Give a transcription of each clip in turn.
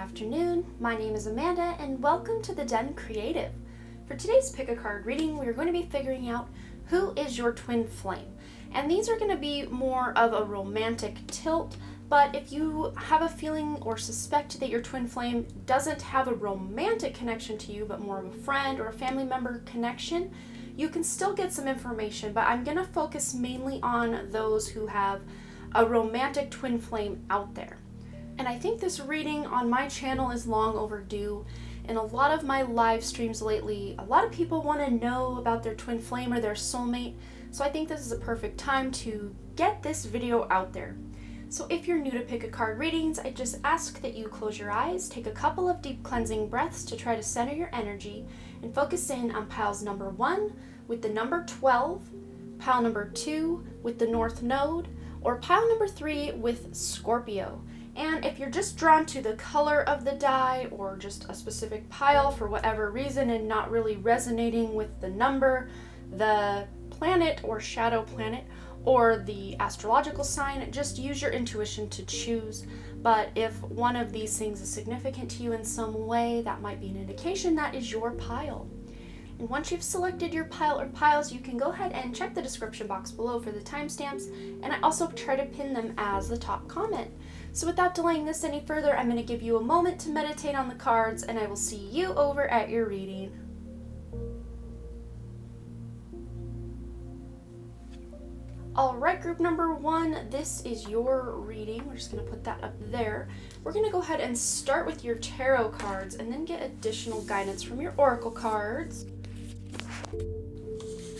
afternoon. My name is Amanda and welcome to the Den Creative. For today's pick a card reading, we are going to be figuring out who is your twin flame. And these are going to be more of a romantic tilt, but if you have a feeling or suspect that your twin flame doesn't have a romantic connection to you, but more of a friend or a family member connection, you can still get some information, but I'm going to focus mainly on those who have a romantic twin flame out there. And I think this reading on my channel is long overdue. In a lot of my live streams lately, a lot of people want to know about their twin flame or their soulmate, so I think this is a perfect time to get this video out there. So if you're new to pick a card readings, I just ask that you close your eyes, take a couple of deep cleansing breaths to try to center your energy, and focus in on piles number 1 with the number 12, pile number 2 with the North Node, or pile number 3 with Scorpio. And if you're just drawn to the color of the die or just a specific pile for whatever reason and not really resonating with the number, the planet or shadow planet, or the astrological sign, just use your intuition to choose. But if one of these things is significant to you in some way, that might be an indication that is your pile. And once you've selected your pile or piles, you can go ahead and check the description box below for the timestamps, and I also try to pin them as the top comment. So without delaying this any further, I'm going to give you a moment to meditate on the cards, and I will see you over at your reading. Alright, group number 1, this is your reading. We're just going to put that up there. We're going to go ahead and start with your tarot cards and then get additional guidance from your oracle cards.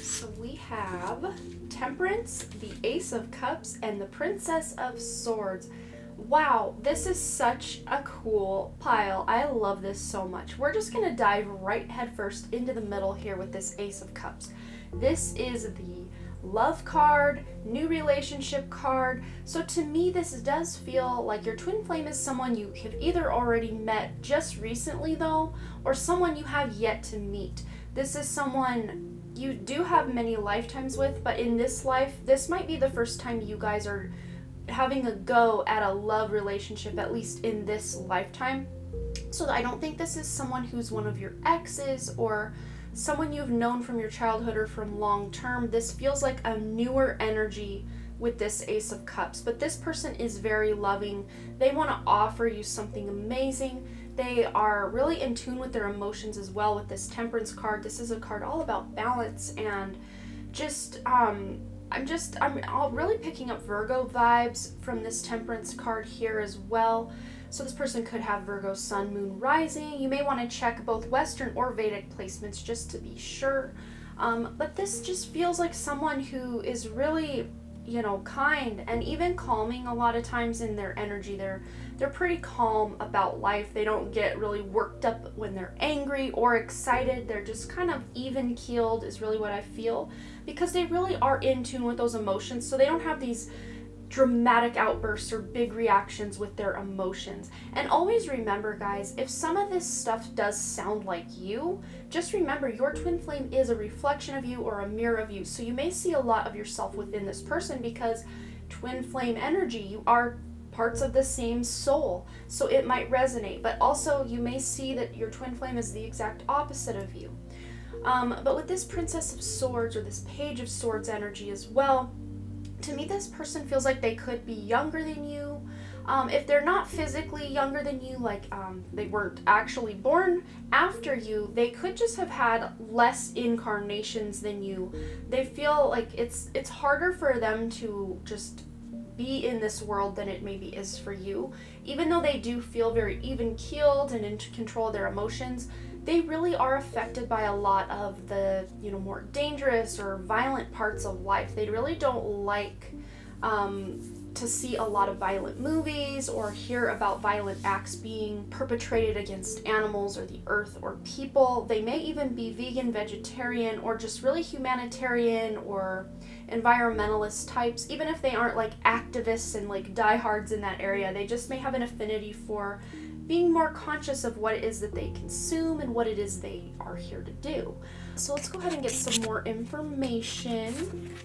So we have Temperance, the Ace of Cups, and the Princess of Swords. Wow, this is such a cool pile. I love this so much. We're just going to dive right headfirst into the middle here with this Ace of Cups. This is the love card, new relationship card. So to me, this does feel like your twin flame is someone you have either already met just recently though, or someone you have yet to meet. This is someone you do have many lifetimes with, but in this life, this might be the first time you guys are having a go at a love relationship, at least in this lifetime. So I don't think this is someone who's one of your exes or someone you've known from your childhood or from long term. This feels like a newer energy with this Ace of Cups, but this person is very loving. They want to offer you something amazing. They are really in tune with their emotions as well with this Temperance card. This is a card all about balance and I'm really picking up Virgo vibes from this Temperance card here as well. So this person could have Virgo sun, moon, rising. You may want to check both Western or Vedic placements just to be sure. But this just feels like someone who is really, kind and even calming a lot of times in their energy. They're pretty calm about life. They don't get really worked up when they're angry or excited. They're just kind of even keeled is really what I feel, because they really are in tune with those emotions. So they don't have these dramatic outbursts or big reactions with their emotions. And always remember, guys, if some of this stuff does sound like you, just remember your twin flame is a reflection of you or a mirror of you. So you may see a lot of yourself within this person because twin flame energy, you are parts of the same soul. So it might resonate, but also you may see that your twin flame is the exact opposite of you. But with this Princess of Swords or this Page of Swords energy as well, to me, this person feels like they could be younger than you. If they're not physically younger than you, like they weren't actually born after you, they could just have had less incarnations than you. They feel like it's harder for them to just be in this world than it maybe is for you. Even though they do feel very even-keeled and in control of their emotions, they really are affected by a lot of the, more dangerous or violent parts of life. They really don't like to see a lot of violent movies or hear about violent acts being perpetrated against animals or the earth or people. They may even be vegan, vegetarian, or just really humanitarian or environmentalist types. Even if they aren't like activists and like diehards in that area, they just may have an affinity for being more conscious of what it is that they consume and what it is they are here to do. So let's go ahead and get some more information.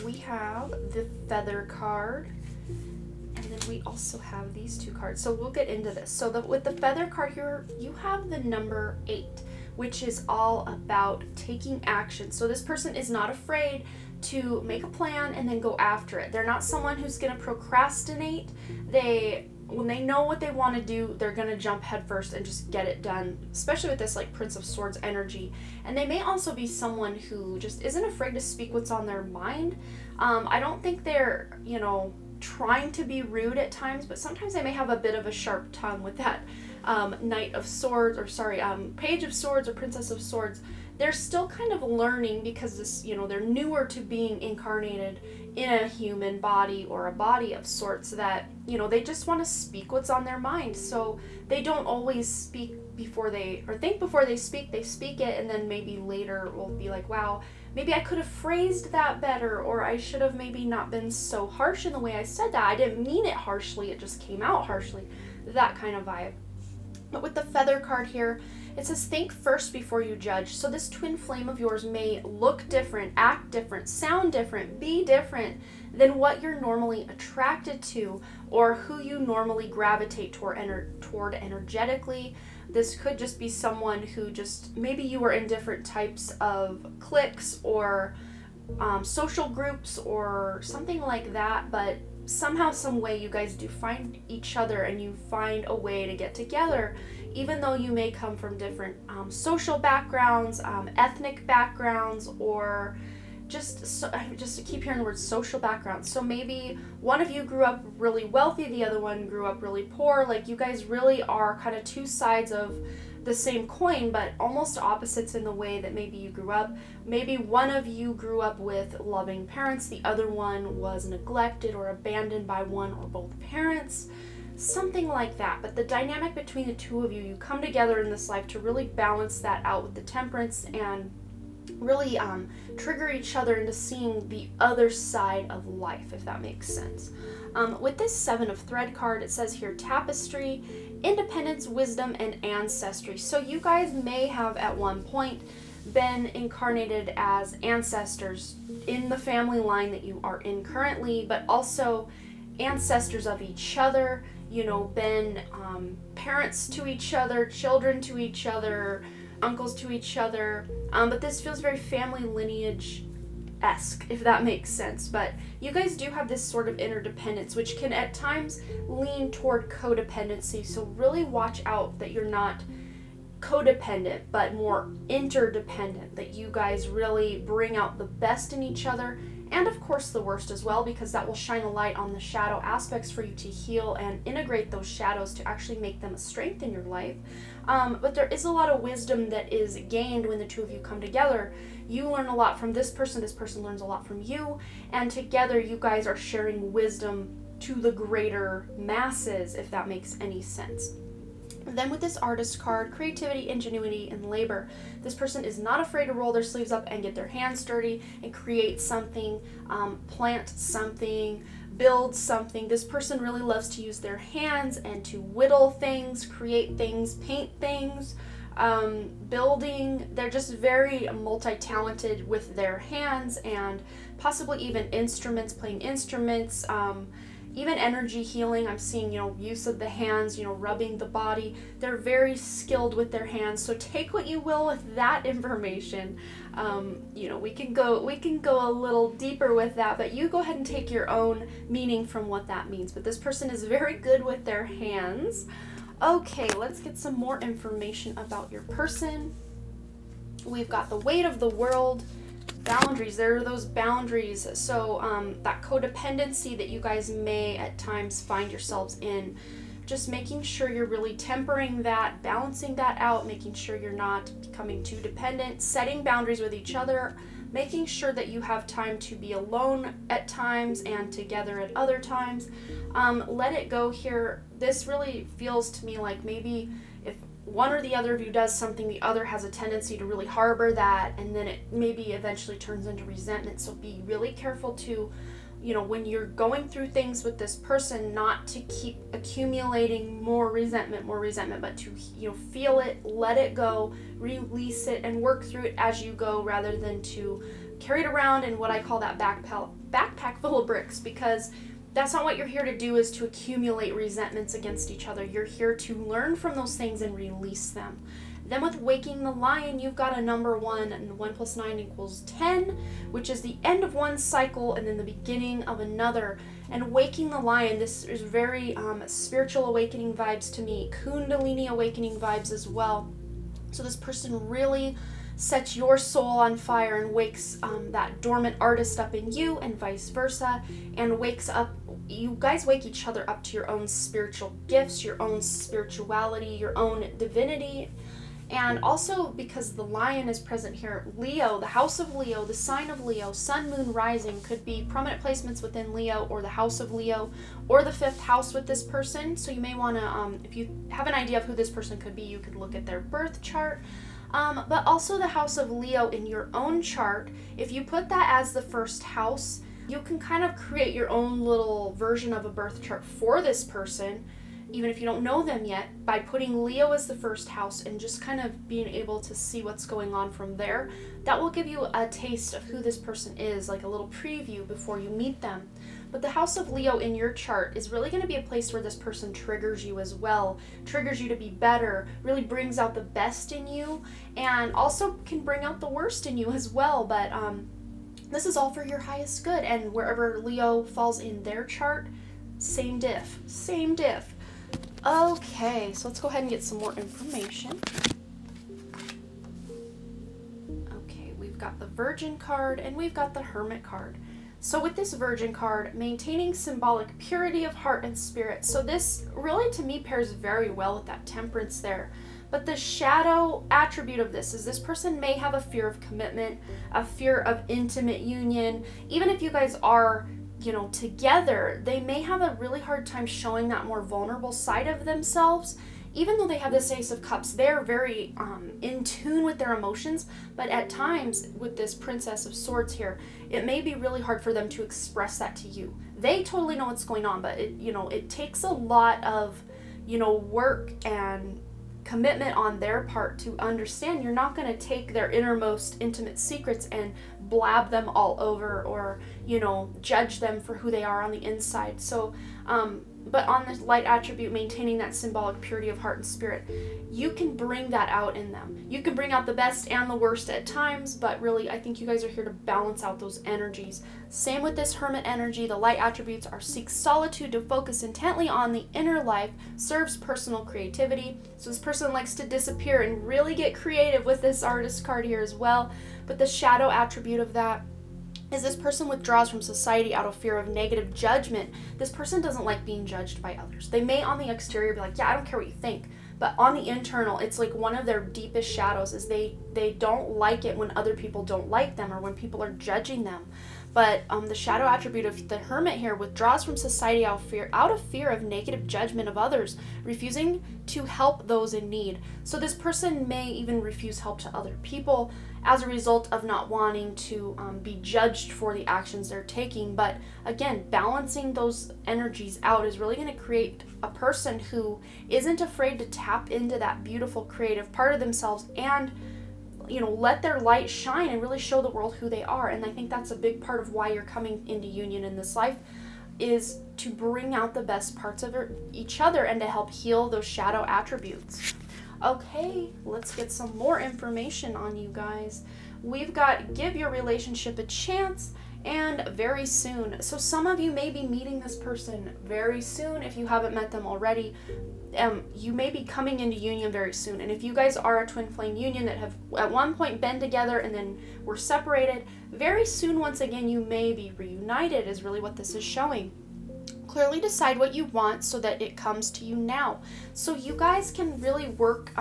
We have the Feather card, and then we also have these two cards. So we'll get into this. So with the feather card here, you have the number 8, which is all about taking action. So this person is not afraid to make a plan and then go after it. They're not someone who's going to procrastinate. When they know what they want to do, they're going to jump headfirst and just get it done, especially with this like Prince of Swords energy. And they may also be someone who just isn't afraid to speak what's on their mind. I don't think they're, trying to be rude at times, but sometimes they may have a bit of a sharp tongue with that Knight of Swords, Page of Swords or Princess of Swords. They're still kind of learning because this, they're newer to being incarnated in a human body or a body of sorts that, they just want to speak what's on their mind. So they don't always speak think before they speak it, and then maybe later will be like, wow, maybe I could have phrased that better, or I should have maybe not been so harsh in the way I said that. I didn't mean it harshly, it just came out harshly. That kind of vibe. But with the feather card here, it says think first before you judge. So this twin flame of yours may look different, act different, sound different, be different than what you're normally attracted to or who you normally gravitate toward energetically. This could just be someone who maybe you were in different types of cliques or social groups or something like that, but somehow, some way you guys do find each other and you find a way to get together, even though you may come from different social backgrounds, ethnic backgrounds, or just to keep hearing the word social backgrounds. So maybe one of you grew up really wealthy, the other one grew up really poor. Like you guys really are kind of two sides of the same coin, but almost opposites in the way that maybe you grew up. Maybe one of you grew up with loving parents, the other one was neglected or abandoned by one or both parents, something like that. But the dynamic between the two of you come together in this life to really balance that out with the temperance and really trigger each other into seeing the other side of life, if that makes sense. With this 7 of Thread card, it says here tapestry, independence, wisdom, and ancestry. So you guys may have at one point been incarnated as ancestors in the family line that you are in currently, but also ancestors of each other, been parents to each other, children to each other, uncles to each other, but this feels very family lineage-esque, if that makes sense. But you guys do have this sort of interdependence, which can at times lean toward codependency, so really watch out that you're not codependent, but more interdependent, that you guys really bring out the best in each other, and of course the worst as well, because that will shine a light on the shadow aspects for you to heal and integrate those shadows to actually make them a strength in your life. But there is a lot of wisdom that is gained when the two of you come together. You learn a lot from this person learns a lot from you, and together you guys are sharing wisdom to the greater masses, if that makes any sense. Then with this artist card, creativity, ingenuity, and labor. This person is not afraid to roll their sleeves up and get their hands dirty and create something, plant something, build something. This person really loves to use their hands and to whittle things, create things, paint things, building. They're just very multi-talented with their hands and possibly even instruments, playing instruments, even energy healing. I'm seeing, use of the hands, rubbing the body. They're very skilled with their hands. So take what you will with that information. We can go a little deeper with that, but you go ahead and take your own meaning from what that means. But this person is very good with their hands. Okay, let's get some more information about your person. We've got the weight of the world. Boundaries, there are those boundaries. So that codependency that you guys may at times find yourselves in, just making sure you're really tempering that, balancing that out, making sure you're not becoming too dependent, setting boundaries with each other, making sure that you have time to be alone at times and together at other times. Let it go here. This really feels to me like maybe if one or the other of you does something, the other has a tendency to really harbor that, and then it maybe eventually turns into resentment. So be really careful to, when you're going through things with this person, not to keep accumulating more resentment, but to, feel it, let it go, release it, and work through it as you go, rather than to carry it around in what I call that backpack full of bricks, because That's not what you're here to do, is to accumulate resentments against each other. You're here to learn from those things and release them. Then with Waking the Lion, you've got a number 1, and 1 + 9 = 10, which is the end of one cycle and then the beginning of another. And Waking the Lion, this is very spiritual awakening vibes to me, Kundalini awakening vibes as well. So this person really sets your soul on fire and wakes that dormant artist up in you, and vice versa, and wakes up, you guys wake each other up to your own spiritual gifts, your own spirituality, your own divinity. And also, because the lion is present here, Leo, the house of Leo, the sign of Leo, sun, moon, rising could be prominent placements within Leo or the house of Leo or the 5th house with this person. So you may want to, if you have an idea of who this person could be, you could look at their birth chart. But also the house of Leo in your own chart, if you put that as the 1st house, you can kind of create your own little version of a birth chart for this person, even if you don't know them yet, by putting Leo as the 1st house and just kind of being able to see what's going on from there. That will give you a taste of who this person is, like a little preview before you meet them. But the house of Leo in your chart is really going to be a place where this person triggers you as well, triggers you to be better, really brings out the best in you, and also can bring out the worst in you as well. But this is all for your highest good, and wherever Leo falls in their chart, same diff, same diff. Okay, so let's go ahead and get some more information. Okay, we've got the Virgin card and we've got the Hermit card. So with this Virgin card, maintaining symbolic purity of heart and spirit. So this really, to me, pairs very well with that Temperance there. But the shadow attribute of this is this person may have a fear of commitment, a fear of intimate union. Even if you guys are, together, they may have a really hard time showing that more vulnerable side of themselves. Even though they have this Ace of Cups, they're very in tune with their emotions, but at times with this Princess of Swords here, it may be really hard for them to express that to you. They totally know what's going on, but it takes a lot of, work and commitment on their part to understand you're not going to take their innermost intimate secrets and blab them all over, or judge them for who they are on the inside. So but on the light attribute, maintaining that symbolic purity of heart and spirit, you can bring that out in them. You can bring out the best and the worst at times, but really I think you guys are here to balance out those energies. Same with this Hermit energy. The light attributes are seek solitude to focus intently on the inner life, serves personal creativity. So this person likes to disappear and really get creative with this Artist card here as well. But the shadow attribute of that is this person withdraws from society out of fear of negative judgment. This person doesn't like being judged by others. They may on the exterior be like, yeah, I don't care what you think. But on the internal, it's like one of their deepest shadows is they don't like it when other people don't like them or when people are judging them. But the shadow attribute of the Hermit here withdraws from society out of fear of negative judgment of others, refusing to help those in need. So this person may even refuse help to other people as a result of not wanting to be judged for the actions they're taking. But again, balancing those energies out is really going to create a person who isn't afraid to tap into that beautiful creative part of themselves and let their light shine and really show the world who they are. And I think that's a big part of why you're coming into union in this life, is to bring out the best parts of each other and to help heal those shadow attributes. Okay, let's get some more information on you guys. We've got give your relationship a chance and very soon. So some of you may be meeting this person very soon if you haven't met them already. You may be coming into union very soon. And if you guys are a twin flame union that have at one point been together and then were separated, very soon once again you may be reunited is really what this is showing. Clearly decide what you want so that it comes to you now. So you guys can really work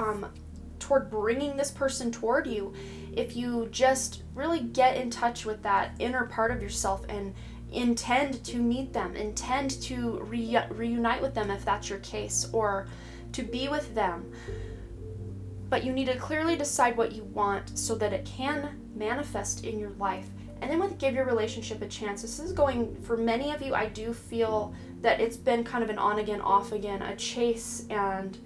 toward bringing this person toward you if you just really get in touch with that inner part of yourself and intend to meet them, intend to reunite with them if that's your case, or to be with them. But you need to clearly decide what you want so that it can manifest in your life. And then with give your relationship a chance, this is going, for many of you, I do feel that it's been kind of an on again, off again, a chase and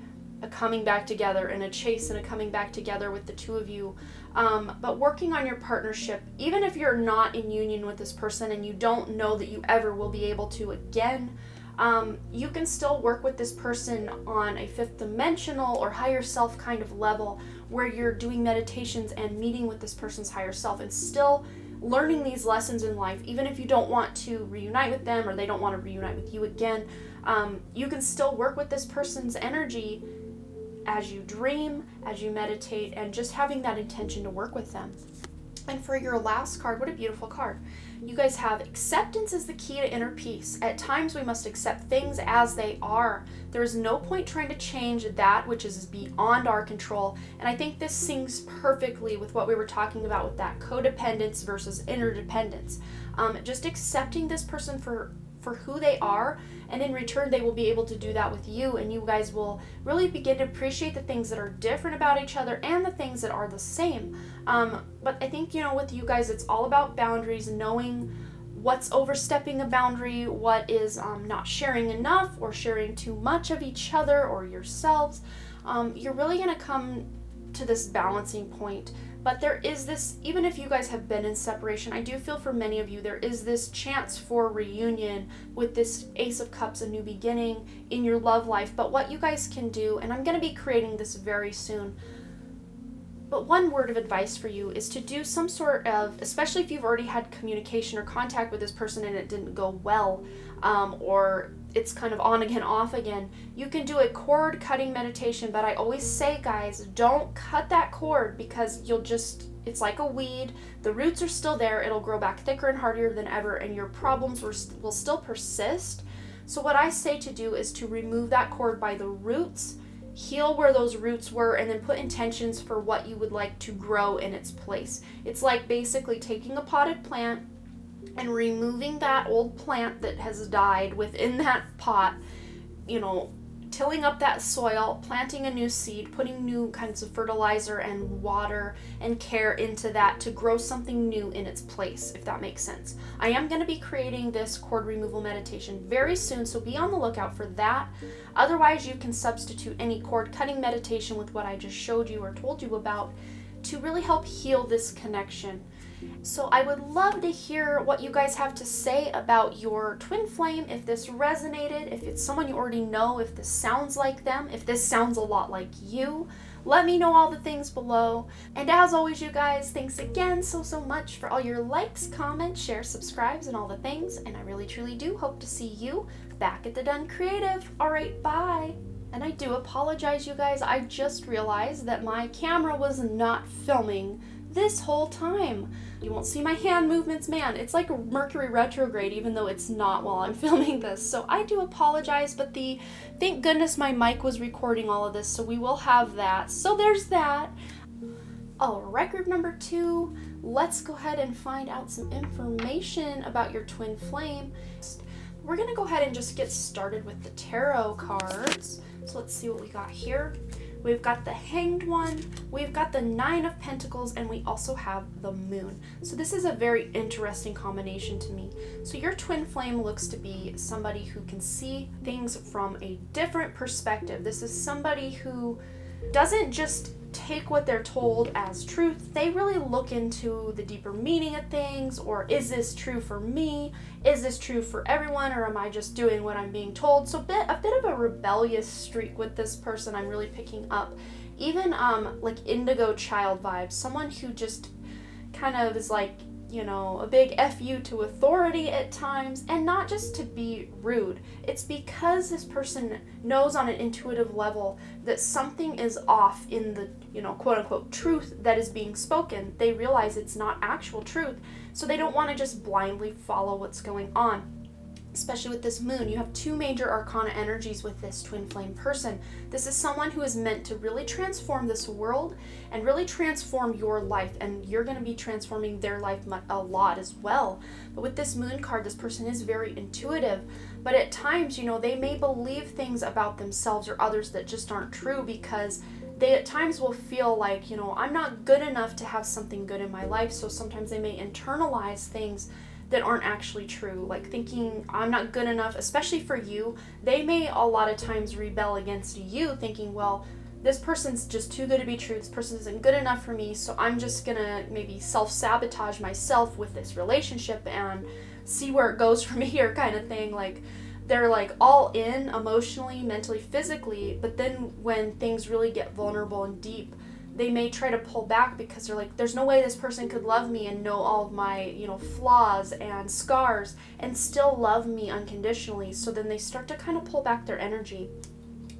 a coming back together and a chase and a coming back together with the two of you. But working on your partnership, even if you're not in union with this person and you don't know that you ever will be able to again, you can still work with this person on a fifth dimensional or higher self kind of level where you're doing meditations and meeting with this person's higher self and still learning these lessons in life. Even if you don't want to reunite with them or they don't want to reunite with you again, you can still work with this person's energy as you dream, as you meditate, and just having that intention to work with them. And for your last card, what a beautiful card. You guys have acceptance is the key to inner peace. At times we must accept things as they are. There is no point trying to change that which is beyond our control. And I think this syncs perfectly with what we were talking about with that codependence versus interdependence. Just accepting this person for who they are, and in return they will be able to do that with you, and you guys will really begin to appreciate the things that are different about each other and the things that are the same. But I think, with you guys, it's all about boundaries, knowing what's overstepping a boundary, what is not sharing enough or sharing too much of each other or yourselves. You're really going to come to this balancing point. But there is this, even if you guys have been in separation, I do feel for many of you, there is this chance for reunion with this Ace of Cups, a new beginning in your love life. But what you guys can do, and I'm going to be creating this very soon, but one word of advice for you is to do some sort of, especially if you've already had communication or contact with this person and it didn't go well, or it's kind of on again, off again, you can do a cord cutting meditation. But I always say, guys, don't cut that cord, because it's like a weed. The roots are still there. It'll grow back thicker and harder than ever, and your problems will still persist. So what I say to do is to remove that cord by the roots, heal where those roots were, and then put intentions for what you would like to grow in its place. It's like basically taking a potted plant and removing that old plant that has died within that pot, tilling up that soil, planting a new seed, putting new kinds of fertilizer and water and care into that to grow something new in its place, if that makes sense. I am going to be creating this cord removal meditation very soon, so be on the lookout for that. Otherwise, you can substitute any cord cutting meditation with what I just showed you or told you about to really help heal this connection. So I would love to hear what you guys have to say about your twin flame, if this resonated, if it's someone you already know, if this sounds like them, if this sounds a lot like you. Let me know all the things below. And as always, you guys, thanks again so much for all your likes, comments, shares, subscribes, and all the things. And I really truly do hope to see you back at the Done Creative. All right, bye. And I do apologize, you guys. I just realized that my camera was not filming this whole time. You won't see my hand movements. Man, it's like Mercury retrograde, even though it's not while I'm filming this. So I do apologize, but thank goodness my mic was recording all of this, so we will have that. So there's that. Oh, record number 2. Let's go ahead and find out some information about your twin flame. We're gonna go ahead and just get started with the tarot cards. So let's see what we got here. We've got the Hanged One, we've got the Nine of Pentacles, and we also have the Moon. So this is a very interesting combination to me. So your twin flame looks to be somebody who can see things from a different perspective. This is somebody who doesn't just take what they're told as truth. They really look into the deeper meaning of things, or is this true for me? Is this true for everyone, or am I just doing what I'm being told? So a bit of a rebellious streak with this person I'm really picking up. Even like indigo child vibes, someone who just kind of is like, a big F you to authority at times, and not just to be rude. It's because this person knows on an intuitive level that something is off in the, quote unquote truth that is being spoken. They realize it's not actual truth, so they don't want to just blindly follow what's going on. Especially with this moon, you have 2 major arcana energies with this twin flame person. This is someone who is meant to really transform this world and really transform your life, and you're going to be transforming their life a lot as well. But with this moon card, this person is very intuitive, but at times, they may believe things about themselves or others that just aren't true, because they at times will feel like, I'm not good enough to have something good in my life. So sometimes they may internalize things that aren't actually true, like thinking I'm not good enough, especially for you. They may a lot of times rebel against you, thinking, well, this person's just too good to be true, this person isn't good enough for me, so I'm just gonna maybe self-sabotage myself with this relationship and see where it goes from here, kind of thing. Like, they're like all in emotionally, mentally, physically, but then when things really get vulnerable and deep, they may try to pull back because they're like, there's no way this person could love me and know all of my, flaws and scars and still love me unconditionally. So then they start to kind of pull back their energy.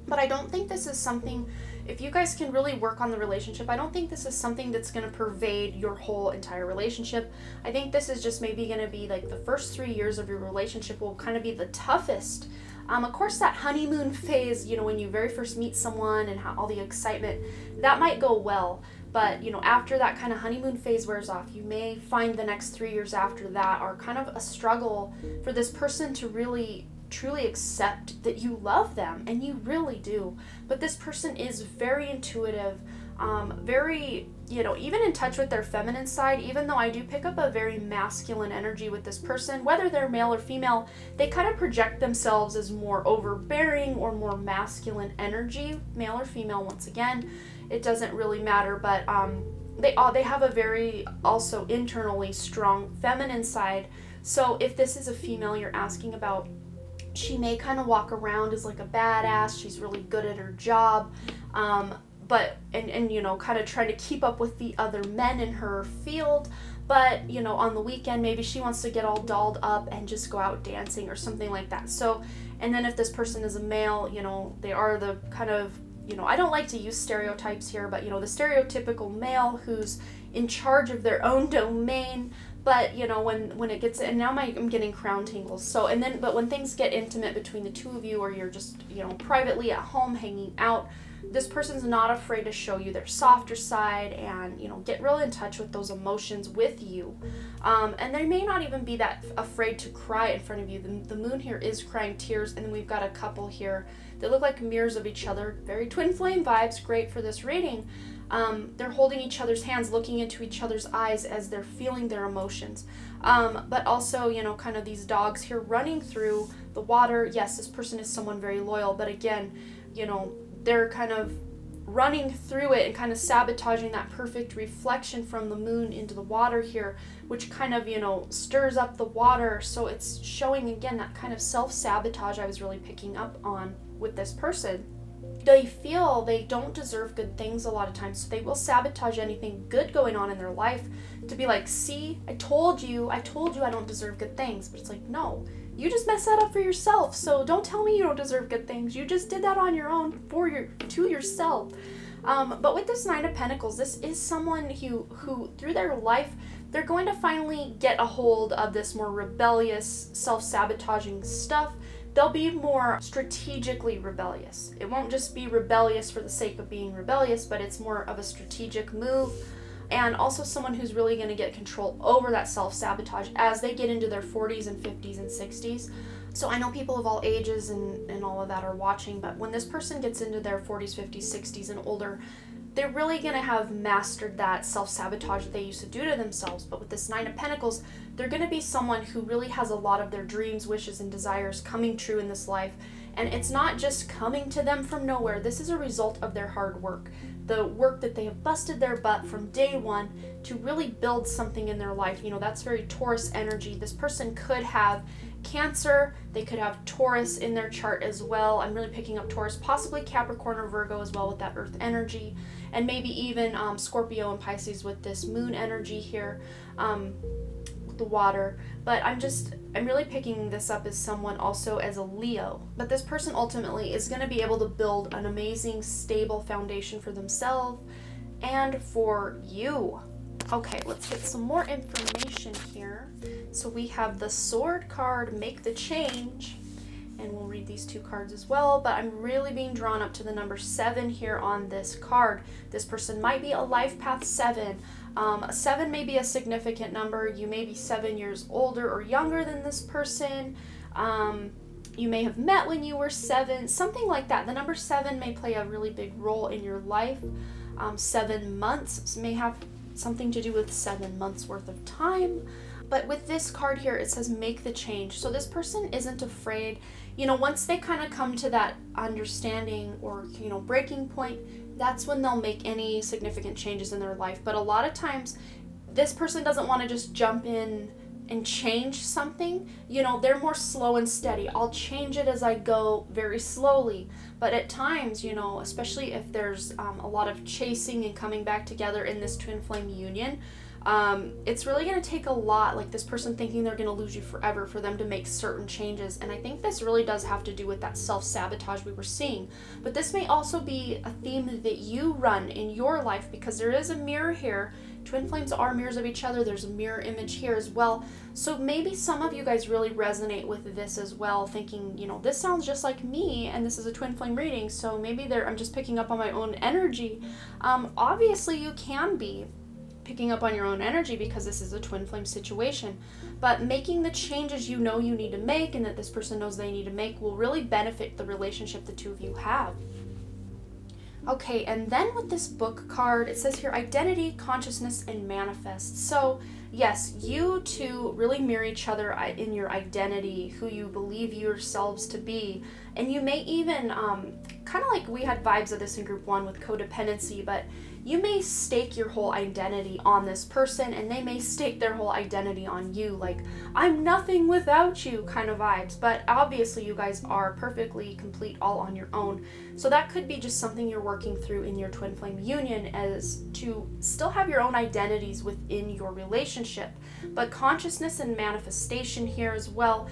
But I don't think this is something, if you guys can really work on the relationship, I don't think this is something that's going to pervade your whole entire relationship. I think this is just maybe going to be like the first 3 years of your relationship will kind of be the toughest. Of course, that honeymoon phase, when you very first meet someone and all the excitement, that might go well. But, after that kind of honeymoon phase wears off, you may find the next 3 years after that are kind of a struggle for this person to really truly accept that you love them, and you really do. But this person is very intuitive, very, even in touch with their feminine side. Even though I do pick up a very masculine energy with this person, whether they're male or female, they kind of project themselves as more overbearing or more masculine energy, male or female. Once again, it doesn't really matter, but they have a very also internally strong feminine side. So if this is a female you're asking about, she may kind of walk around as like a badass. She's really good at her job, but kind of try to keep up with the other men in her field. But on the weekend, maybe she wants to get all dolled up and just go out dancing or something like that. So, and then if this person is a male, they are the kind of, I don't like to use stereotypes here, but the stereotypical male who's in charge of their own domain. But when it gets, and now I'm getting crown tingles. So, but when things get intimate between the two of you, or you're just privately at home hanging out, this person's not afraid to show you their softer side and get real in touch with those emotions with you. And they may not even be that afraid to cry in front of you. The moon here is crying tears, and then we've got a couple here that look like mirrors of each other. Very twin flame vibes, great for this reading. They're holding each other's hands, looking into each other's eyes as they're feeling their emotions. But also, kind of these dogs here running through the water. Yes, this person is someone very loyal, but again, they're kind of running through it and kind of sabotaging that perfect reflection from the moon into the water here, which kind of, stirs up the water. So it's showing, again, that kind of self-sabotage I was really picking up on with this person. They feel they don't deserve good things a lot of times, so they will sabotage anything good going on in their life to be like, see, I told you I don't deserve good things. But it's like, no, you just messed that up for yourself, so don't tell me you don't deserve good things. You just did that on your own to yourself. But with this Nine of Pentacles, this is someone who through their life, they're going to finally get a hold of this more rebellious, self-sabotaging stuff. They'll be more strategically rebellious. It won't just be rebellious for the sake of being rebellious, but it's more of a strategic move. And also someone who's really going to get control over that self-sabotage as they get into their 40s and 50s and 60s. So I know people of all ages and all of that are watching, but when this person gets into their 40s, 50s, 60s, and older, they're really going to have mastered that self-sabotage that they used to do to themselves. But with this Nine of Pentacles, they're going to be someone who really has a lot of their dreams, wishes, and desires coming true in this life. And it's not just coming to them from nowhere. This is a result of their hard work. The work that they have busted their butt from day one to really build something in their life. That's very Taurus energy. This person could have Cancer, they could have Taurus in their chart as well. I'm really picking up Taurus, possibly Capricorn or Virgo as well with that earth energy, and maybe even Scorpio and Pisces with this moon energy here, the water. But I'm really picking this up as someone also as a Leo. But this person ultimately is going to be able to build an amazing, stable foundation for themselves and for you. Okay, let's get some more information here. So we have the Sword card, Make the Change, and we'll read these two cards as well, but I'm really being drawn up to the number 7 here on this card. This person might be a life path 7. 7 may be a significant number. You may be 7 years older or younger than this person. You may have met when you were 7, something like that. The number 7 may play a really big role in your life. 7 months may have something to do with 7 months worth of time. But with this card here, it says make the change. So this person isn't afraid. You know, once they kind of come to that understanding or, you know, breaking point, that's when they'll make any significant changes in their life. But a lot of times, this person doesn't want to just jump in and change something. You know, they're more slow and steady. I'll change it as I go, very slowly. But at times, you know, especially if there's a lot of chasing and coming back together in this twin flame union, it's really going to take a lot, like this person thinking they're going to lose you forever, for them to make certain changes. And I think this really does have to do with that self-sabotage we were seeing. But this may also be a theme that you run in your life, because there is a mirror here. Twin flames are mirrors of each other. There's a mirror image here as well. So maybe some of you guys really resonate with this as well, thinking, you know, this sounds just like me, and this is a twin flame reading, so maybe I'm just picking up on my own energy. Obviously you can be picking up on your own energy because this is a twin flame situation, but making the changes you know you need to make and that this person knows they need to make will really benefit the relationship the two of you have. Okay, and then with this book card, it says here identity, consciousness, and manifest. So yes, you two really mirror each other in your identity, who you believe yourselves to be. And you may even, kind of like we had vibes of this in group 1 with codependency, but you may stake your whole identity on this person, and they may stake their whole identity on you, like, I'm nothing without you kind of vibes. But obviously you guys are perfectly complete all on your own. So that could be just something you're working through in your twin flame union, as to still have your own identities within your relationship. But consciousness and manifestation here as well.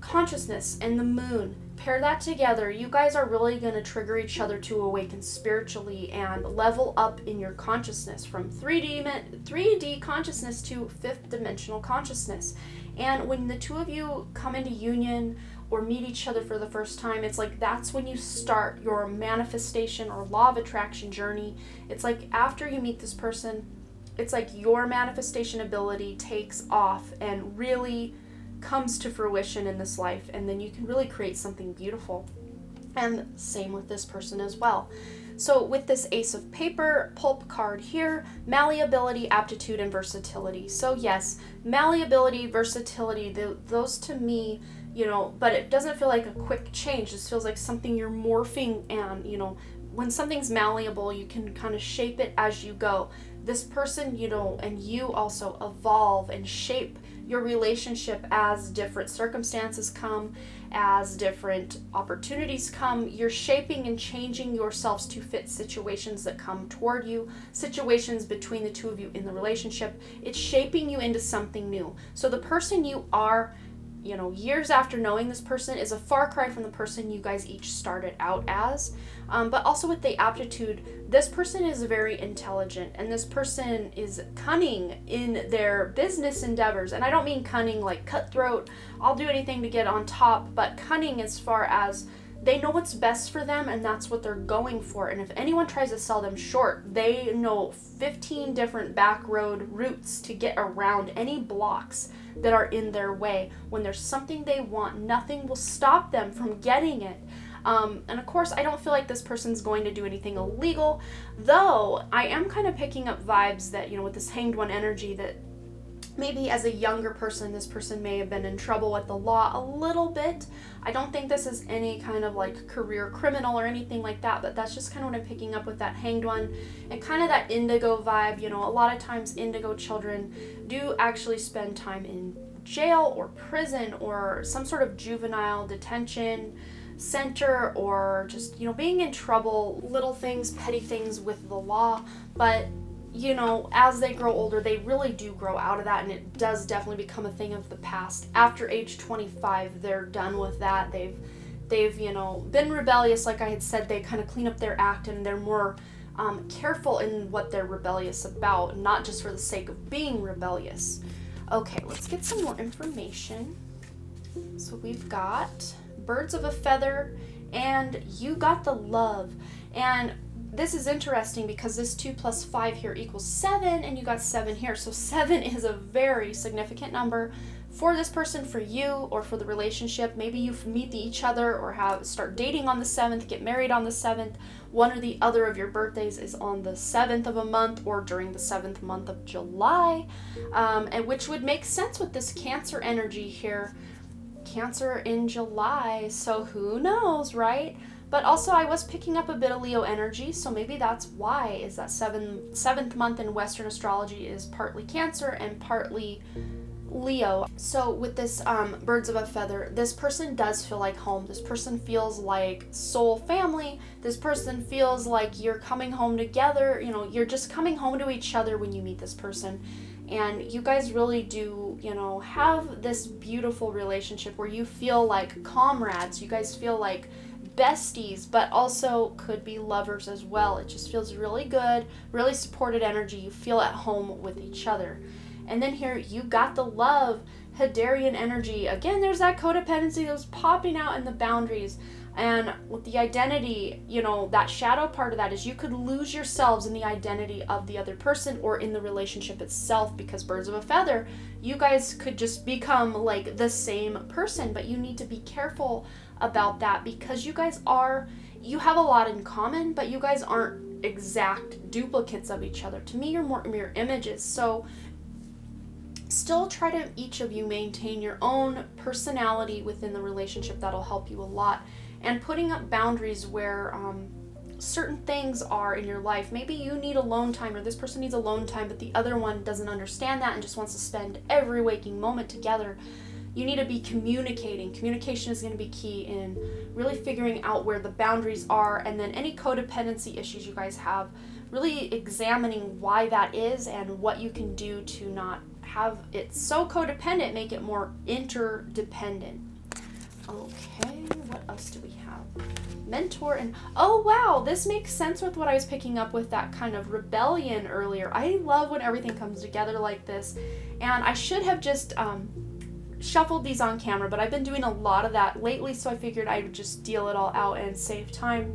Consciousness and the moon, pair that together, you guys are really going to trigger each other to awaken spiritually and level up in your consciousness from 3D consciousness to 5th dimensional consciousness. And when the two of you come into union or meet each other for the first time, it's like that's when you start your manifestation or law of attraction journey. It's like after you meet this person, it's like your manifestation ability takes off and really comes to fruition in this life, and then you can really create something beautiful. And same with this person as well. So with this Ace of Paper pulp card here, malleability, aptitude, and versatility. So yes, malleability, versatility, those to me, you know, but it doesn't feel like a quick change. This feels like something you're morphing, and, you know, when something's malleable, you can kind of shape it as you go. This person, you know, and you also evolve and shape your relationship as different circumstances come, as different opportunities come. You're shaping and changing yourselves to fit situations that come toward you, situations between the two of you in the relationship. It's shaping you into something new. So the person you are, you know, years after knowing this person is a far cry from the person you guys each started out as. But also with the aptitude, this person is very intelligent, and this person is cunning in their business endeavors. And I don't mean cunning like cutthroat, I'll do anything to get on top, but cunning as far as they know what's best for them, and that's what they're going for. And if anyone tries to sell them short, they know 15 different back road routes to get around any blocks that are in their way. When there's something they want, nothing will stop them from getting it. And of course, I don't feel like this person's going to do anything illegal, though I am kind of picking up vibes that, you know, with this Hanged One energy, that maybe as a younger person, this person may have been in trouble with the law a little bit. I don't think this is any kind of like career criminal or anything like that, but that's just kind of what I'm picking up with that Hanged One and kind of that indigo vibe. You know, a lot of times indigo children do actually spend time in jail or prison or some sort of juvenile detention center, or just, you know, being in trouble, little things, petty things with the law. But, you know, as they grow older, they really do grow out of that, and it does definitely become a thing of the past. After age 25, they're done with that. They've, you know, been rebellious, like I had said. They kind of clean up their act, and they're more careful in what they're rebellious about, not just for the sake of being rebellious. Okay, let's get some more information. So we've got birds of a feather, and you got the love. And this is interesting because this 2 + 5 here equals 7, and you got 7 here. So 7 is a very significant number for this person, for you, or for the relationship. Maybe you meet each other or start dating on the 7th, get married on the 7th. One or the other of your birthdays is on the 7th of a month or during the 7th month of July, and which would make sense with this Cancer energy here. Cancer in July, so who knows, right? But also I was picking up a bit of Leo energy, so maybe that's why, is that seventh month in Western astrology is partly Cancer and partly Leo. So with this birds of a feather, this person does feel like home. This person feels like soul family. This person feels like you're coming home together. You know, you're just coming home to each other when you meet this person. And you guys really do, you know, have this beautiful relationship where you feel like comrades. You guys feel like besties, but also could be lovers as well. It just feels really good, really supported energy. You feel at home with each other. And then here you got the love, Hadarian energy. Again, there's that codependency that was popping out in the boundaries. And with the identity, you know, that shadow part of that is you could lose yourselves in the identity of the other person or in the relationship itself, because birds of a feather, you guys could just become like the same person, but you need to be careful about that because you guys you have a lot in common, but you guys aren't exact duplicates of each other. To me, you're more mirror images. So still try to each of you maintain your own personality within the relationship. That'll help you a lot. And putting up boundaries where certain things are in your life. Maybe you need alone time, or this person needs alone time, but the other one doesn't understand that and just wants to spend every waking moment together. You need to be communicating. Communication is going to be key in really figuring out where the boundaries are, and then any codependency issues you guys have, really examining why that is and what you can do to not have it so codependent, make it more interdependent. Okay, what else do we have? Mentor and, oh wow, this makes sense with what I was picking up with that kind of rebellion earlier. I love when everything comes together like this, and I should have just shuffled these on camera, but I've been doing a lot of that lately, so I figured I would just deal it all out and save time.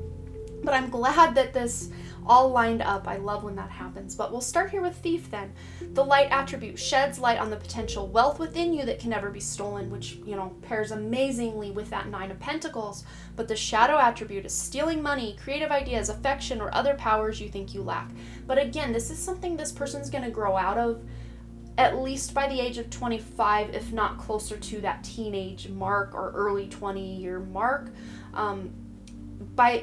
But I'm glad that this all lined up. I love when that happens. But we'll start here with Thief then. The light attribute sheds light on the potential wealth within you that can never be stolen, which, you know, pairs amazingly with that 9 of Pentacles. But the shadow attribute is stealing money, creative ideas, affection, or other powers you think you lack. But again, this is something this person's going to grow out of at least by the age of 25, if not closer to that teenage mark or early 20-year mark.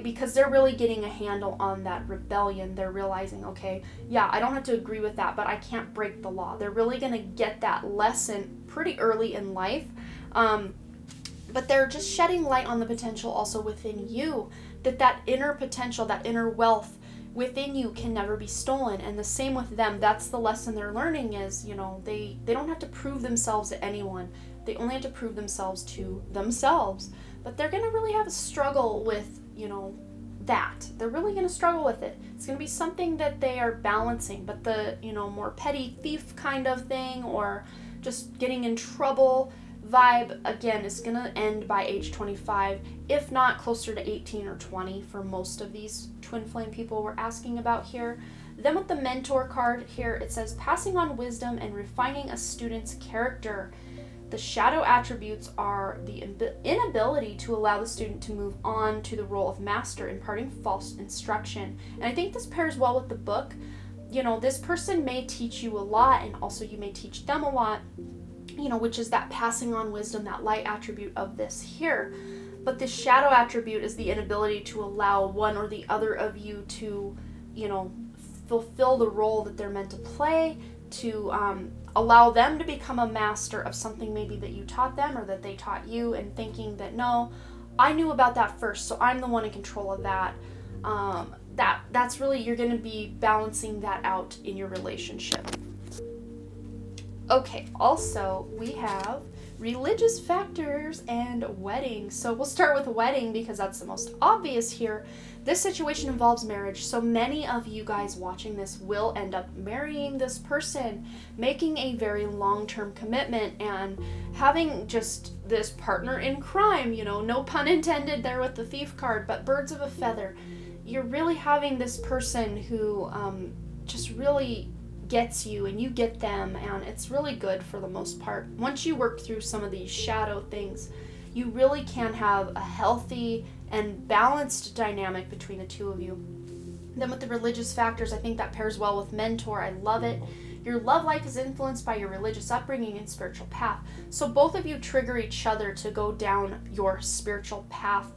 Because they're really getting a handle on that rebellion. They're realizing, okay, yeah, I don't have to agree with that, but I can't break the law. They're really going to get that lesson pretty early in life. But they're just shedding light on the potential also within you, that inner potential, that inner wealth within you can never be stolen. And the same with them. That's the lesson they're learning is, you know, they don't have to prove themselves to anyone. They only have to prove themselves to themselves. But they're going to really have a struggle with, you know, that. They're really going to struggle with it. It's going to be something that they are balancing. But the, you know, more petty thief kind of thing or just getting in trouble vibe, again, is going to end by age 25, if not closer to 18 or 20 for most of these twin flame people we're asking about here. Then with the mentor card here, it says passing on wisdom and refining a student's character. The shadow attributes are the inability to allow the student to move on to the role of master, imparting false instruction. And I think this pairs well with the book. You know, this person may teach you a lot, and also you may teach them a lot, you know, which is that passing on wisdom, that light attribute of this here. But the shadow attribute is the inability to allow one or the other of you to, you know, fulfill the role that they're meant to play, to allow them to become a master of something maybe that you taught them or that they taught you, and thinking that, no, I knew about that first, so I'm the one in control of that. That's really, you're going to be balancing that out in your relationship. Okay, also we have religious factors and wedding. So we'll start with wedding because that's the most obvious here. This situation involves marriage, so many of you guys watching this will end up marrying this person, making a very long-term commitment, and having just this partner in crime, you know, no pun intended there with the thief card, but birds of a feather. You're really having this person who just really gets you and you get them, and it's really good for the most part. Once you work through some of these shadow things, you really can have a healthy and balanced dynamic between the two of you. Then with the religious factors, I think that pairs well with mentor. I love it. Your love life is influenced by your religious upbringing and spiritual path. So both of you trigger each other to go down your spiritual path.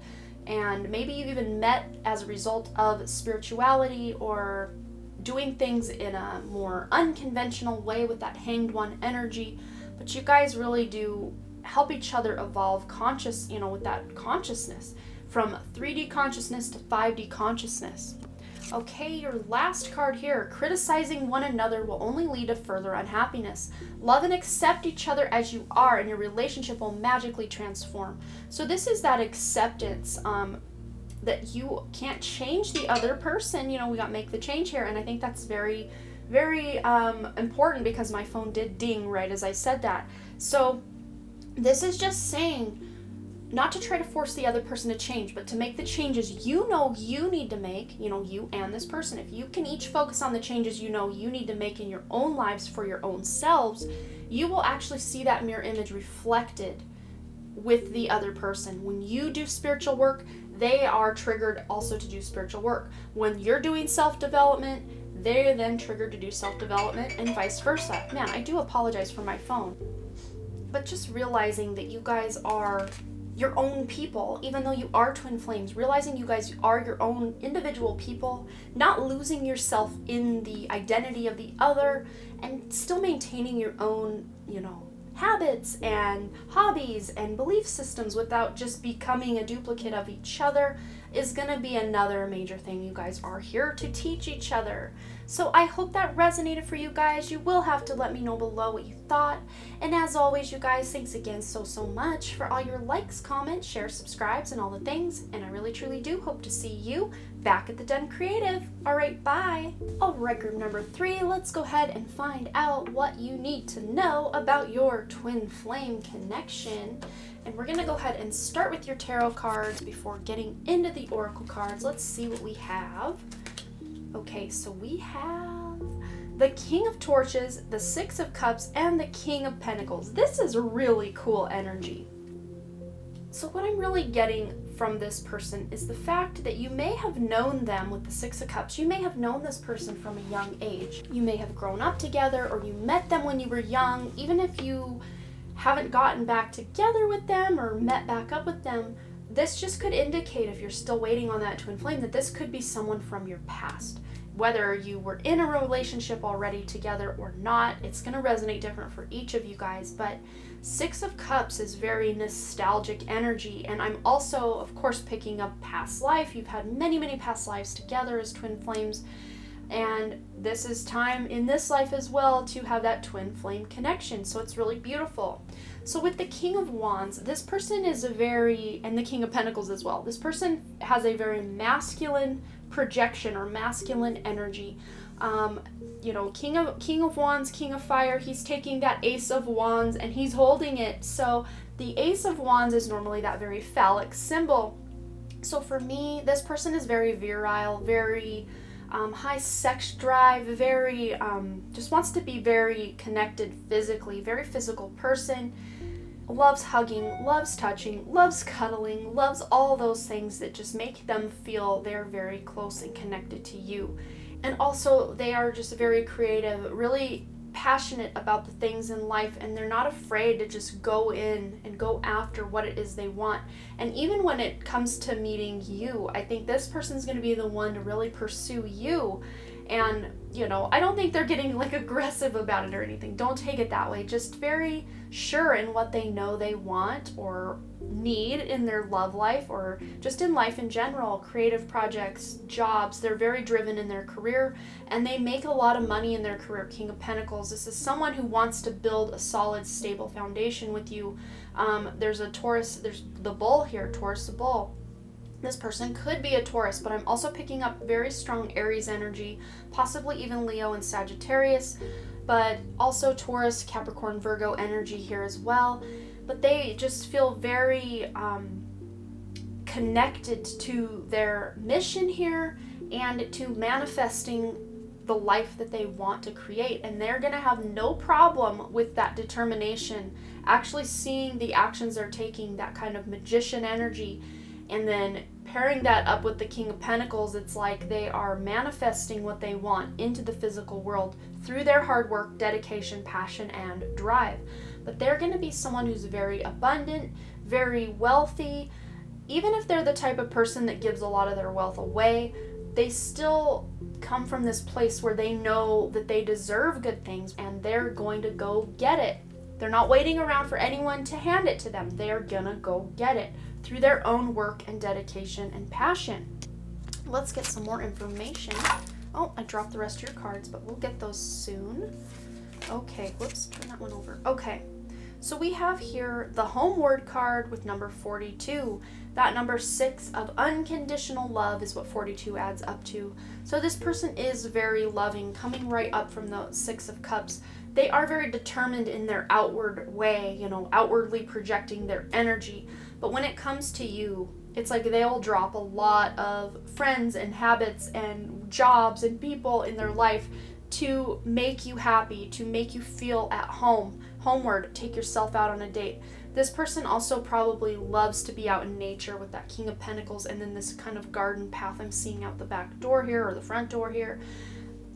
And maybe you even met as a result of spirituality or doing things in a more unconventional way with that hanged one energy. But you guys really do help each other evolve with that consciousness from 3D consciousness to 5D consciousness. Okay, your last card here. Criticizing one another will only lead to further unhappiness. Love and accept each other as you are, and your relationship will magically transform. So this is that acceptance that you can't change the other person. We got make the change here, and I think that's very, very important, because my phone did ding right as I said that. So this is just saying not to try to force the other person to change, but to make the changes you need to make, you and this person. If you can each focus on the changes you need to make in your own lives for your own selves, you will actually see that mirror image reflected with the other person. When you do spiritual work, they are triggered also to do spiritual work. When you're doing self-development, they're then triggered to do self-development, and vice versa. Man, I do apologize for my phone. But just realizing that you guys are your own people, even though you are twin flames, realizing you guys are your own individual people, not losing yourself in the identity of the other, and still maintaining your own, habits and hobbies and belief systems without just becoming a duplicate of each other is going to be another major thing. You guys are here to teach each other. So I hope that resonated for you guys. You will have to let me know below what you thought. And as always, you guys, thanks again so much for all your likes, comments, shares, subscribes, and all the things. And I really truly do hope to see you back at the Den Creative. All right, bye. All right, group number 3, let's go ahead and find out what you need to know about your twin flame connection. And we're going to go ahead and start with your tarot cards before getting into the oracle cards. Let's see what we have. Okay, so we have the King of Torches, the Six of Cups, and the King of Pentacles. This is really cool energy. So what I'm really getting from this person is the fact that you may have known them with the Six of Cups. You may have known this person from a young age. You may have grown up together, or you met them when you were young. Even if you haven't gotten back together with them or met back up with them, this just could indicate, if you're still waiting on that twin flame, that this could be someone from your past. Whether you were in a relationship already together or not, it's going to resonate different for each of you guys. But Six of Cups is very nostalgic energy, and I'm also, of course, picking up past life. You've had many past lives together as twin flames, and this is time in this life as well to have that twin flame connection. So it's really beautiful. So with the King of Wands, this person is and the King of Pentacles as well, this person has a very masculine projection or masculine energy. King of Wands, King of Fire, he's taking that Ace of Wands and he's holding it. So the Ace of Wands is normally that very phallic symbol. So for me, this person is very virile, very high sex drive, very just wants to be very connected physically, very physical person, loves hugging, loves touching, loves cuddling, loves all those things that just make them feel they're very close and connected to you. And also they are just very creative, really passionate about the things in life, and they're not afraid to just go in and go after what it is they want. And even when it comes to meeting you, I think this person's going to be the one to really pursue you. And I don't think they're getting aggressive about it or anything. Don't take it that way. Just very sure in what they know they want or need in their love life, or just in life in general, creative projects, jobs. They're very driven in their career, and they make a lot of money in their career. King of Pentacles, this is someone who wants to build a solid, stable foundation with you. There's a Taurus, there's the bull here, Taurus the bull. This person could be a Taurus, but I'm also picking up very strong Aries energy, possibly even Leo and Sagittarius, but also Taurus, Capricorn, Virgo energy here as well. But they just feel very connected to their mission here and to manifesting the life that they want to create, and they're going to have no problem with that determination, actually seeing the actions they're taking, that kind of magician energy, and then pairing that up with the King of Pentacles. It's like they are manifesting what they want into the physical world through their hard work, dedication, passion, and drive. But they're going to be someone who's very abundant, very wealthy. Even if they're the type of person that gives a lot of their wealth away, they still come from this place where they know that they deserve good things, and they're going to go get it. They're not waiting around for anyone to hand it to them. They're gonna go get it through their own work and dedication and passion. Let's get some more information. Oh, I dropped the rest of your cards, but we'll get those soon. Okay, whoops, turn that one over. Okay, so we have here the Homeward card with number 42. That number 6 of unconditional love is what 42 adds up to. So this person is very loving, coming right up from the 6 of Cups. They are very determined in their outward way, outwardly projecting their energy. But when it comes to you, it's like they'll drop a lot of friends and habits and jobs and people in their life to make you happy, to make you feel at home. Homeward, take yourself out on a date. This person also probably loves to be out in nature with that King of Pentacles, and then this kind of garden path I'm seeing out the back door here, or the front door here.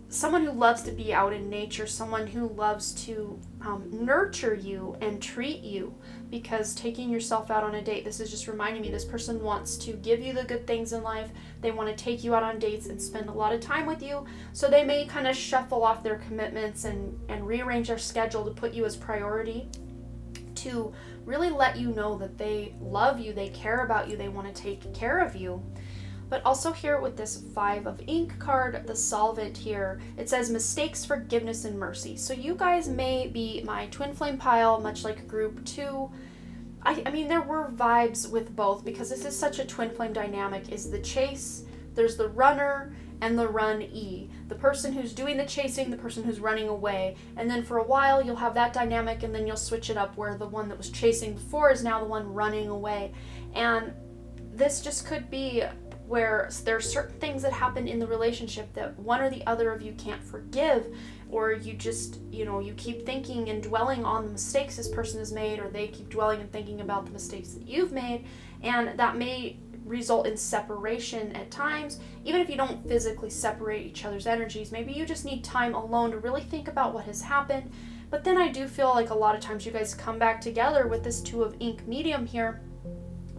Someone who loves to be out in nature, someone who loves to nurture you and treat you, because taking yourself out on a date, this is just reminding me, this person wants to give you the good things in life. They want to take you out on dates and spend a lot of time with you. So they may kind of shuffle off their commitments and rearrange their schedule to put you as priority, to really let you know that they love you, they care about you, they want to take care of you. But also here with this 5 of Ink card, the Solvent here, it says mistakes, forgiveness, and mercy. So you guys may be my twin flame pile, much like group 2. I mean, there were vibes with both, because this is such a twin flame dynamic, is the chase, there's the runner, and the run-e. The person who's doing the chasing, the person who's running away. And then for a while, you'll have that dynamic, and then you'll switch it up where the one that was chasing before is now the one running away. And this just could be where there are certain things that happen in the relationship that one or the other of you can't forgive, or you just, you keep thinking and dwelling on the mistakes this person has made, or they keep dwelling and thinking about the mistakes that you've made, and that may result in separation at times. Even if you don't physically separate each other's energies, maybe you just need time alone to really think about what has happened. But then I do feel like a lot of times you guys come back together with this 2 of Ink medium here.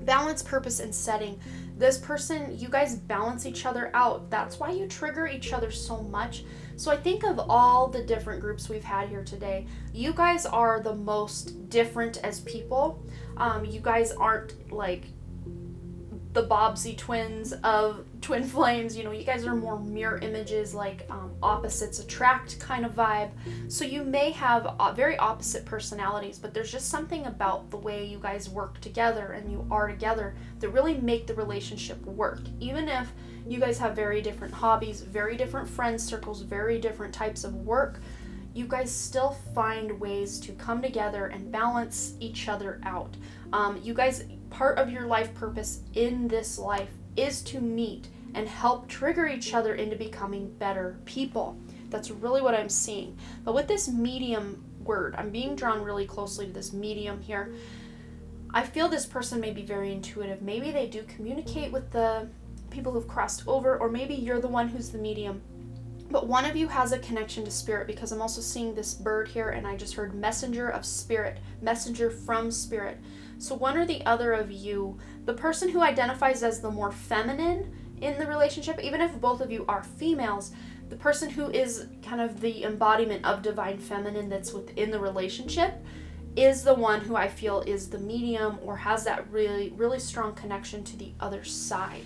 Balance, purpose, and setting. This person, you guys balance each other out. That's why you trigger each other so much. So I think of all the different groups we've had here today, you guys are the most different as people. You guys aren't like the Bobbsey twins of twin flames. You guys are more mirror images, like opposites attract kind of vibe. So you may have very opposite personalities, but there's just something about the way you guys work together and you are together that really make the relationship work. Even if you guys have very different hobbies, very different friend circles, very different types of work, you guys still find ways to come together and balance each other out. You guys, part of your life purpose in this life is to meet and help trigger each other into becoming better people. That's really what I'm seeing. But with this medium word, I'm being drawn really closely to this medium here. I feel this person may be very intuitive. Maybe they do communicate with the people who've crossed over, or maybe you're the one who's the medium. But one of you has a connection to spirit, because I'm also seeing this bird here, and I just heard messenger of spirit, messenger from spirit. So one or the other of you, the person who identifies as the more feminine in the relationship, even if both of you are females, the person who is kind of the embodiment of divine feminine that's within the relationship is the one who I feel is the medium, or has that really, really strong connection to the other side.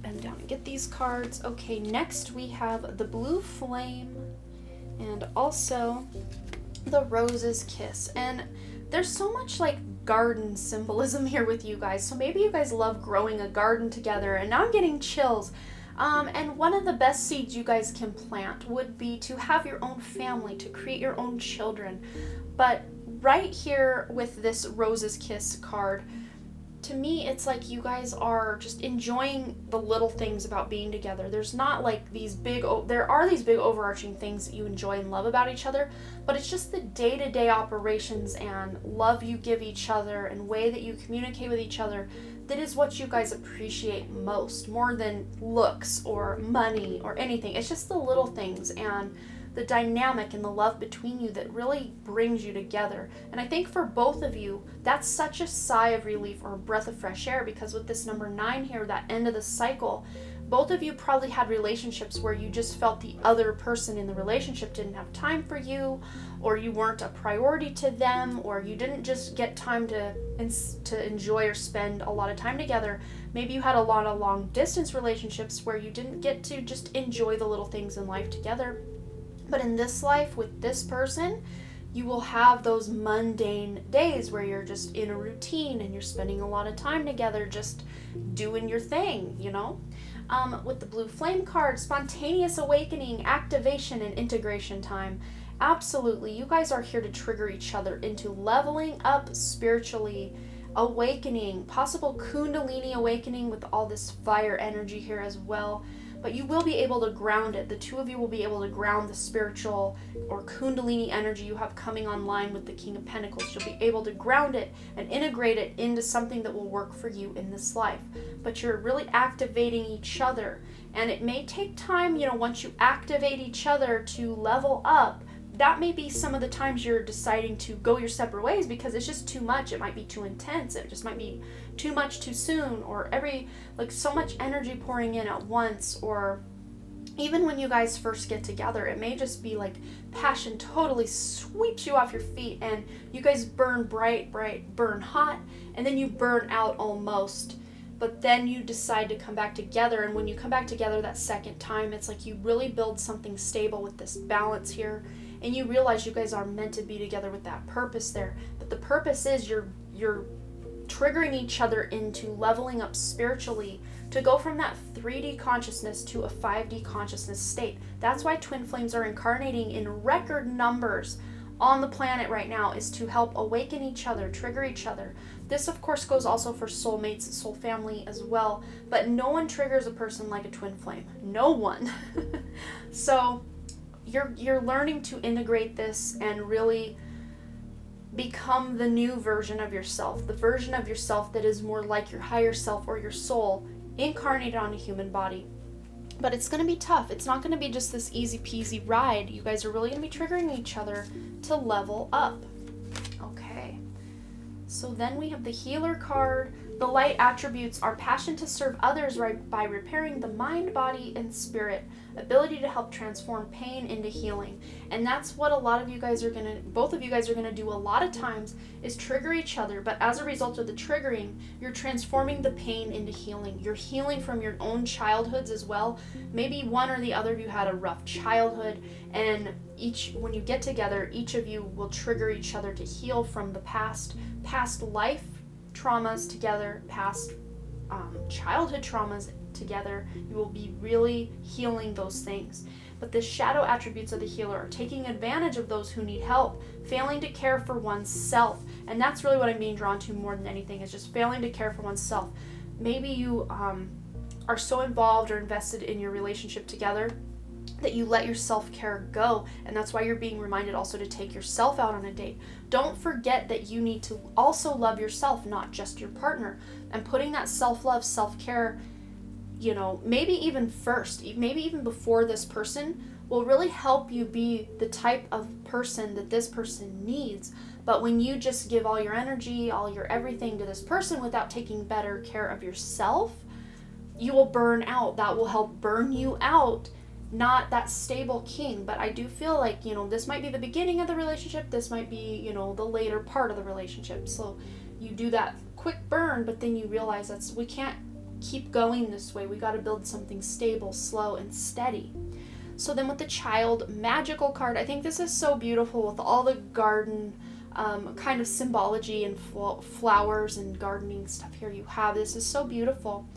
Bend down and get these cards. Okay, next we have the Blue Flame and also the Rose's Kiss. And there's so much like garden symbolism here with you guys. So maybe you guys love growing a garden together, and now I'm getting chills. And one of the best seeds you guys can plant would be to have your own family, to create your own children. But right here with this Rose's Kiss card, to me, it's like you guys are just enjoying the little things about being together. There's not like these big, there are these big overarching things that you enjoy and love about each other, but it's just the day-to-day operations and love you give each other and way that you communicate with each other that is what you guys appreciate most, more than looks or money or anything. It's just the little things and the dynamic and the love between you that really brings you together. And I think for both of you, that's such a sigh of relief or a breath of fresh air, because with this number 9 here, that end of the cycle, both of you probably had relationships where you just felt the other person in the relationship didn't have time for you, or you weren't a priority to them, or you didn't just get time to enjoy or spend a lot of time together. Maybe you had a lot of long distance relationships where you didn't get to just enjoy the little things in life together. But in this life with this person, you will have those mundane days where you're just in a routine and you're spending a lot of time together just doing your thing, you know? With the blue flame card, spontaneous awakening, activation, and integration time. Absolutely, you guys are here to trigger each other into leveling up spiritually, awakening, possible kundalini awakening with all this fire energy here as well. But you will be able to ground it. The two of you will be able to ground the spiritual or kundalini energy you have coming online with the King of Pentacles. You'll be able to ground it and integrate it into something that will work for you in this life. But you're really activating each other. And it may take time, you know, once you activate each other to level up. That may be some of the times you're deciding to go your separate ways because it's just too much. It might be too intense. It just might be too much too soon, or so much energy pouring in at once. Or even when you guys first get together, it may just be like passion totally sweeps you off your feet and you guys burn bright, burn hot, and then you burn out almost. But then you decide to come back together, and when you come back together that second time, it's like you really build something stable with this balance here. And you realize you guys are meant to be together with that purpose there. But the purpose is you're triggering each other into leveling up spiritually to go from that 3D consciousness to a 5D consciousness state. That's why twin flames are incarnating in record numbers on the planet right now, is to help awaken each other, trigger each other. This, of course, goes also for soulmates, soul family as well. But no one triggers a person like a twin flame. No one. So you're learning to integrate this and really become the new version of yourself, the version of yourself that is more like your higher self or your soul incarnated on a human body. But it's going to be tough. It's not going to be just this easy peasy ride. You guys are really going to be triggering each other to level up. Okay. So then we have the healer card. The light attributes are passion to serve others by repairing the mind, body, and spirit, ability to help transform pain into healing. And that's what both of you guys are going to do a lot of times, is trigger each other. But as a result of the triggering, you're transforming the pain into healing. You're healing from your own childhoods as well. Maybe one or the other of you had a rough childhood, and when you get together, each of you will trigger each other to heal from the past life traumas together, past childhood traumas together. You will be really healing those things. But the shadow attributes of the healer are taking advantage of those who need help, failing to care for oneself. And that's really what I'm being drawn to more than anything, is just failing to care for oneself. Maybe you are so involved or invested in your relationship together that you let your self-care go, and that's why you're being reminded also to take yourself out on a date. Don't forget that you need to also love yourself, not just your partner, and putting that self-love, self-care, you know, maybe even first, maybe even before this person, will really help you be the type of person that this person needs. But when you just give all your energy, all your everything to this person without taking better care of yourself, you will burn out. That will help burn you out. Not that stable king. But I do feel like, you know, this might be the beginning of the relationship. This might be, you know, the later part of the relationship. So you do that quick burn, but then you realize we can't keep going this way. We got to build something stable, slow, and steady. So then with the child magical card, I think this is so beautiful with all the garden kind of symbology and flowers and gardening stuff here you have. This is so beautiful.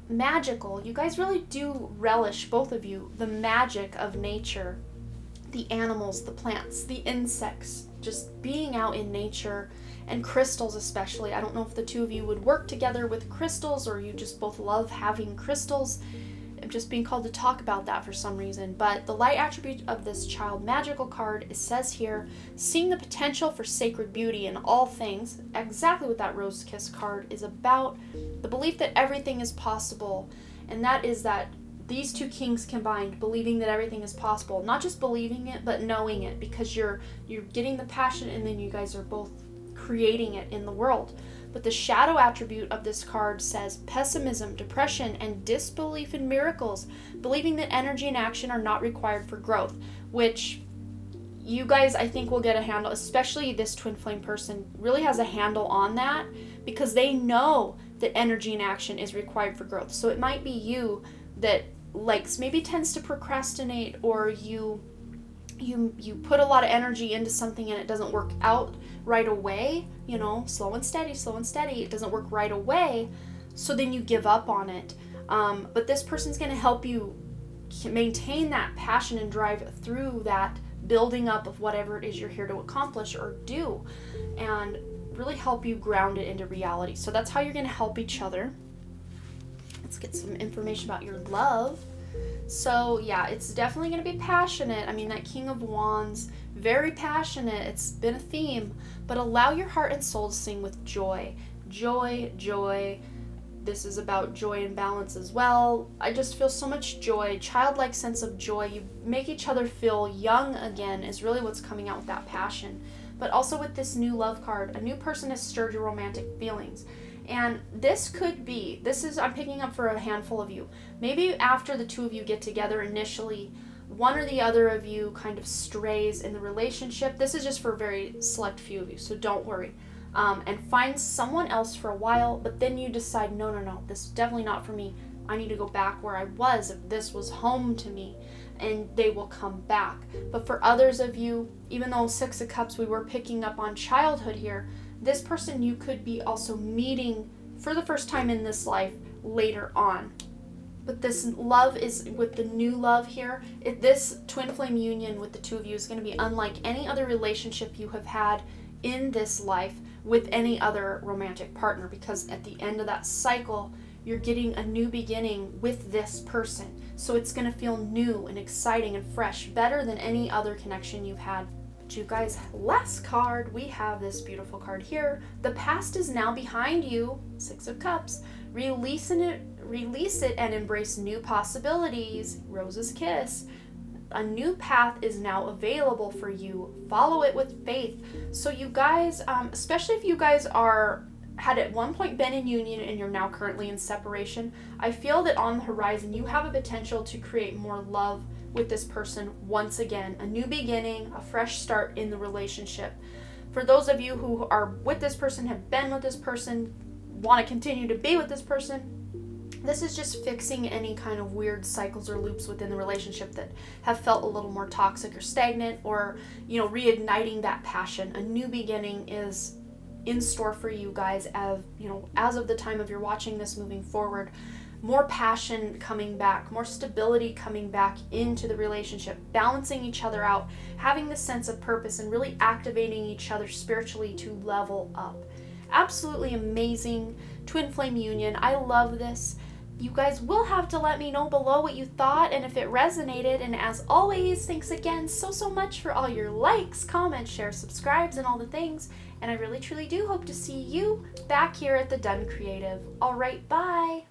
Magical. You guys really do relish, both of you, the magic of nature. the animals, the plants, the insects, just being out in nature, and crystals especially. I don't know if the two of you would work together with crystals or you just both love having crystals. I'm just being called to talk about that for some reason. But the light attribute of this child magical card, it says here, seeing the potential for sacred beauty in all things. Exactly what that Rose Kiss card is about. The belief that everything is possible. And that is that these two kings combined, believing that everything is possible. Not just believing it, but knowing it. Because you're getting the passion and then you guys are both creating it in the world. But the shadow attribute of this card says pessimism, depression, and disbelief in miracles, believing that energy and action are not required for growth, which you guys, I think, will get a handle, especially this twin flame person really has a handle on that because they know that energy and action is required for growth. So it might be you that maybe tends to procrastinate, or you put a lot of energy into something and it doesn't work out right away, slow and steady, it doesn't work right away, so then you give up on it. But this person's going to help you maintain that passion and drive through that building up of whatever it is you're here to accomplish or do, and really help you ground it into reality. So that's how you're going to help each other. Let's get some information about your love. So yeah, it's definitely going to be passionate. I mean, that King of Wands, very passionate. It's been a theme. But allow your heart and soul to sing with joy. Joy, joy. This is about joy and balance as well. I just feel so much joy, childlike sense of joy. You make each other feel young again is really what's coming out with that passion. But also with this new love card, a new person has stirred your romantic feelings. And I'm picking up for a handful of you. Maybe after the two of you get together initially, one or the other of you kind of strays in the relationship. This is just for a very select few of you, so don't worry. And find someone else for a while, but then you decide, no, this is definitely not for me. I need to go back where I was if this was home to me. And they will come back. But for others of you, even though Six of Cups, we were picking up on childhood here, this person you could be also meeting for the first time in this life later on. But this love is with the new love here. This twin flame union with the two of you is going to be unlike any other relationship you have had in this life with any other romantic partner, because at the end of that cycle, you're getting a new beginning with this person. So it's going to feel new and exciting and fresh, better than any other connection you've had. But you guys, last card, we have this beautiful card here. The past is now behind you. Six of Cups. Release it and embrace new possibilities. Rose's Kiss. A new path is now available for you. Follow it with faith. So you guys, especially if you guys had at one point been in union and you're now currently in separation, I feel that on the horizon you have a potential to create more love with this person once again. A new beginning, a fresh start in the relationship. For those of you who are with this person, have been with this person, want to continue to be with this person, this is just fixing any kind of weird cycles or loops within the relationship that have felt a little more toxic or stagnant, or, reigniting that passion. A new beginning is in store for you guys as of the time of your watching this moving forward. More passion coming back, more stability coming back into the relationship, balancing each other out, having this sense of purpose, and really activating each other spiritually to level up. Absolutely amazing twin flame union. I love this. You guys will have to let me know below what you thought and if it resonated. And as always, thanks again so much for all your likes, comments, shares, subscribes, and all the things. And I really truly do hope to see you back here at the Done Creative. All right, bye.